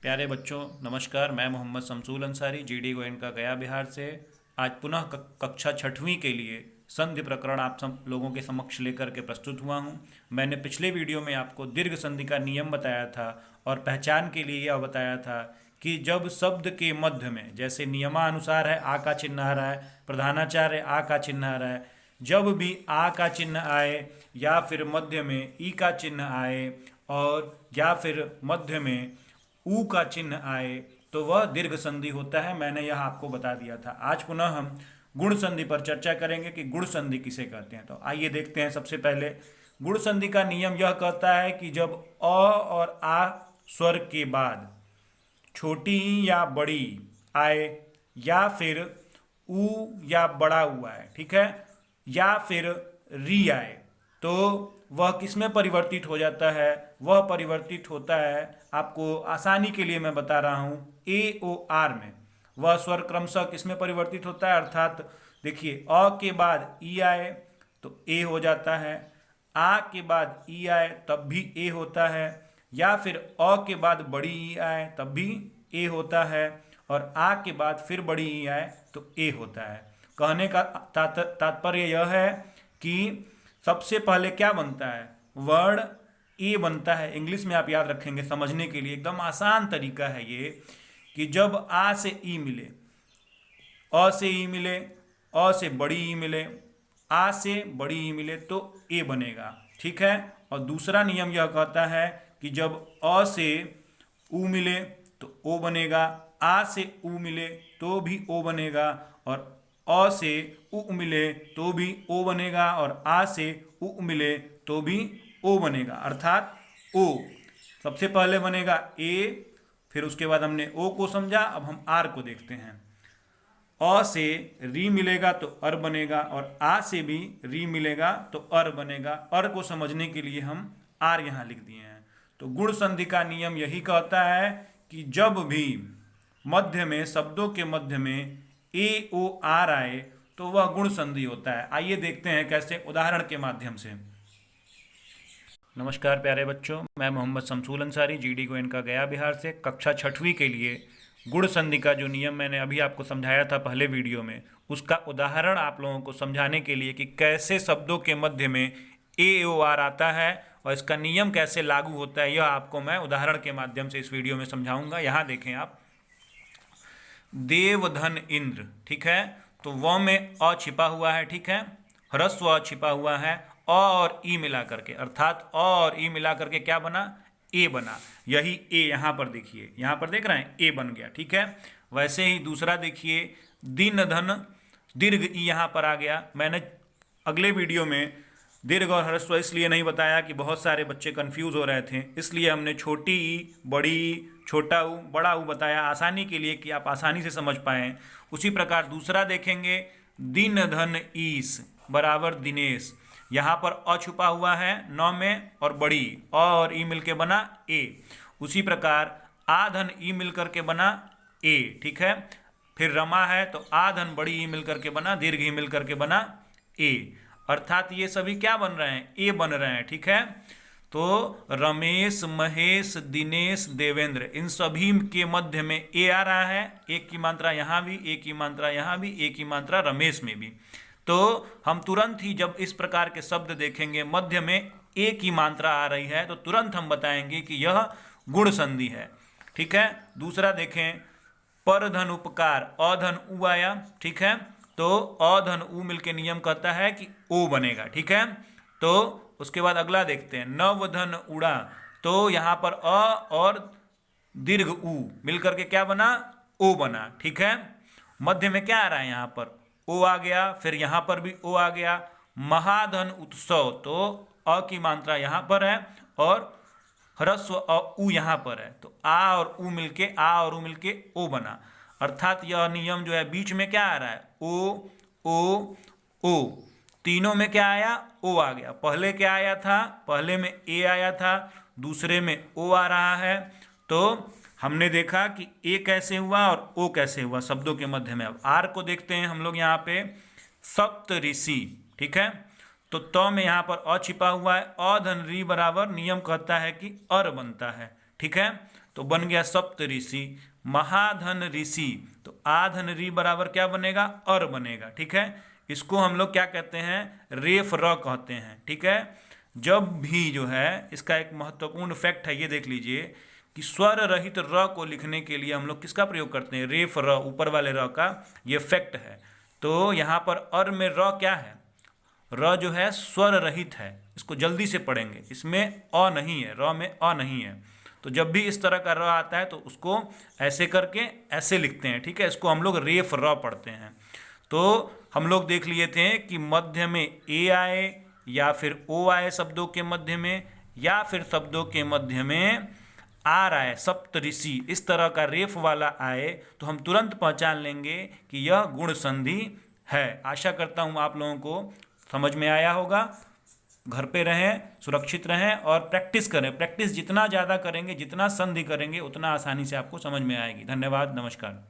प्यारे बच्चों नमस्कार। मैं मोहम्मद शमसूल अंसारी जीडी गोयनका गया बिहार से आज पुनः कक्षा छठवीं के लिए संधि प्रकरण आप सब लोगों के समक्ष लेकर के प्रस्तुत हुआ हूं। मैंने पिछले वीडियो में आपको दीर्घ संधि का नियम बताया था और पहचान के लिए यह बताया था कि जब शब्द के मध्य में, जैसे नियमानुसार है आ का चिन्ह आ रहा है, प्रधानाचार्य आ का चिन्ह आ रहा है, जब भी आ का चिन्ह आए या फिर मध्य में ई का चिन्ह आए और या फिर मध्य में ऊ का चिन्ह आए तो वह दीर्घ संधि होता है। मैंने यह आपको बता दिया था। आज पुनः हम गुण संधि पर चर्चा करेंगे कि गुण संधि किसे कहते हैं। तो आइए देखते हैं। सबसे पहले गुण संधि का नियम यह कहता है कि जब अ और आ स्वर के बाद छोटी या बड़ी आए या फिर ऊ या बड़ा हुआ है, ठीक है, या फिर री आए तो वह किस में परिवर्तित हो जाता है? वह परिवर्तित होता है, आपको आसानी के लिए मैं बता रहा हूँ, ए ओ आर में। वह स्वर क्रमशः किस में परिवर्तित होता है? अर्थात देखिए, अ के बाद ई आए तो ए हो जाता है, आ के बाद ई आए तब भी ए होता है, या फिर अ के बाद बड़ी ई आए तब भी ए होता है, और आ के बाद फिर बड़ी ई आए तो ए होता है। कहने का तात्पर्य यह है कि सबसे पहले क्या बनता है? वर्ण ए बनता है। इंग्लिश में आप याद रखेंगे समझने के लिए, एकदम आसान तरीका है ये, कि जब आ से ई मिले, अ से ई मिले, अ से बड़ी ई मिले, आ से बड़ी ई मिले तो ए बनेगा, ठीक है। और दूसरा नियम यह कहता है कि जब अ से ऊ मिले तो ओ बनेगा, आ से ऊ मिले तो भी ओ बनेगा, और अ से उ मिले तो भी ओ बनेगा, और आ से उ मिले तो भी ओ बनेगा। अर्थात ओ सबसे पहले बनेगा ए, फिर उसके बाद हमने ओ को समझा, अब हम आर को देखते हैं। अ से री मिलेगा तो अर बनेगा, और आ से भी री मिलेगा तो अर बनेगा। अर को समझने के लिए हम आर यहाँ लिख दिए हैं। तो गुण संधि का नियम यही कहता है कि जब भी मध्य में, शब्दों के मध्य में ए ओ आर आए तो वह गुण संधि होता है। आइए देखते हैं कैसे, उदाहरण के माध्यम से। नमस्कार प्यारे बच्चों, मैं मोहम्मद शमसूल अंसारी जीडी गोयनका गया बिहार से कक्षा छठवीं के लिए गुण संधि का जो नियम मैंने अभी आपको समझाया था पहले वीडियो में, उसका उदाहरण आप लोगों को समझाने के लिए कि कैसे शब्दों के मध्य में ए ओ आर आता है और इसका नियम कैसे लागू होता है, यह आपको मैं उदाहरण के माध्यम से इस वीडियो में समझाऊंगा। यहाँ देखें आप, देवधन इंद्र, ठीक है, तो व में अ छिपा हुआ है, ठीक है, ह्रस्व अ छिपा हुआ है, अ और ई मिला करके, अर्थात अ और ई मिला करके क्या बना? ए बना। यही ए यहाँ पर देखिए, यहाँ पर देख रहे हैं ए बन गया, ठीक है। वैसे ही दूसरा देखिए, दिन धन दीर्घ ई यहाँ पर आ गया। मैंने अगले वीडियो में दीर्घ और ह्रस्व इसलिए नहीं बताया कि बहुत सारे बच्चे कंफ्यूज हो रहे थे, इसलिए हमने छोटी ई, बड़ी ई, छोटा ऊ, बड़ा ऊ बताया आसानी के लिए कि आप आसानी से समझ पाएँ। उसी प्रकार दूसरा देखेंगे, दिन धन ईस बराबर दिनेश। यहाँ पर अ छुपा हुआ है नौ में, और बड़ी अ और ई मिलके बना ए। उसी प्रकार आ धन ई मिल करके बना ए, ठीक है। फिर रमा है तो आ धन बड़ी ई मिल करके बना, दीर्घ ई मिल करके बना ए। अर्थात ये सभी क्या बन रहे हैं? ए बन रहे हैं, ठीक है। तो रमेश, महेश, दिनेश, देवेंद्र, इन सभी के मध्य में ए आ रहा है। एक की मात्रा यहाँ भी, एक की मात्रा यहाँ भी, एक की मात्रा रमेश में भी। तो हम तुरंत ही जब इस प्रकार के शब्द देखेंगे मध्य में ए की मात्रा आ रही है तो तुरंत हम बताएंगे कि यह गुण संधि है, ठीक है। दूसरा देखें, पर धन उपकार, अधन उ आया, ठीक है, तो अधन उ मिलके नियम कहता है कि ओ बनेगा, ठीक है। तो उसके बाद अगला देखते हैं, नवधन उड़ा, तो यहाँ पर अ और दीर्घ उ मिलकर के क्या बना? ओ बना, ठीक है। मध्य में क्या आ रहा है? यहाँ पर ओ आ गया, फिर यहाँ पर भी ओ आ गया। महाधन उत्सव, तो अ की मात्रा यहाँ पर है और ह्रस्व अ उ यहाँ पर है, तो आ और उ मिलके, आ और उ मिलके ओ बना। अर्थात यह नियम जो है बीच में क्या आ रहा है? ओ ओ ओ, तीनों में क्या आया? ओ आ गया। पहले क्या आया था? पहले में ए आया था, दूसरे में ओ आ रहा है। तो हमने देखा कि ए कैसे हुआ और ओ कैसे हुआ शब्दों के मध्य में। अब आर को देखते हैं हम लोग यहाँ पे, सप्त ऋषि, ठीक है, तो त में यहाँ पर अ छिपा हुआ है, अ धन री बराबर नियम कहता है कि अर बनता है, ठीक है। तो बन गया सप्त ऋषि। महाधन ऋषि, तो आधन री बराबर क्या बनेगा, अर बनेगा। ठीक है, इसको हम लोग क्या कहते हैं, रेफ र कहते हैं। ठीक है, जब भी जो है इसका एक महत्वपूर्ण फैक्ट है, ये देख लीजिए कि स्वर रहित र को लिखने के लिए हम लोग किसका प्रयोग करते हैं, रेफ र, ऊपर वाले र का, ये फैक्ट है। तो यहाँ पर अर में र क्या है, र जो है स्वर रहित है, इसको जल्दी से पढ़ेंगे, इसमें अ नहीं है, र में अ नहीं है। तो जब भी इस तरह का र आता है तो उसको ऐसे करके ऐसे लिखते हैं। ठीक है, इसको हम लोग रेफ र पढ़ते हैं। तो हम लोग देख लिए थे कि मध्य में ए आए या फिर ओ आए शब्दों के मध्य में, या फिर शब्दों के मध्य में आर आए, सप्त ऋषि, इस तरह का रेफ वाला आए तो हम तुरंत पहचान लेंगे कि यह गुण संधि है। आशा करता हूँ आप लोगों को समझ में आया होगा। घर पे रहें, सुरक्षित रहें और प्रैक्टिस करें। प्रैक्टिस जितना ज़्यादा करेंगे, जितना संधि करेंगे, उतना आसानी से आपको समझ में आएगी। धन्यवाद, नमस्कार।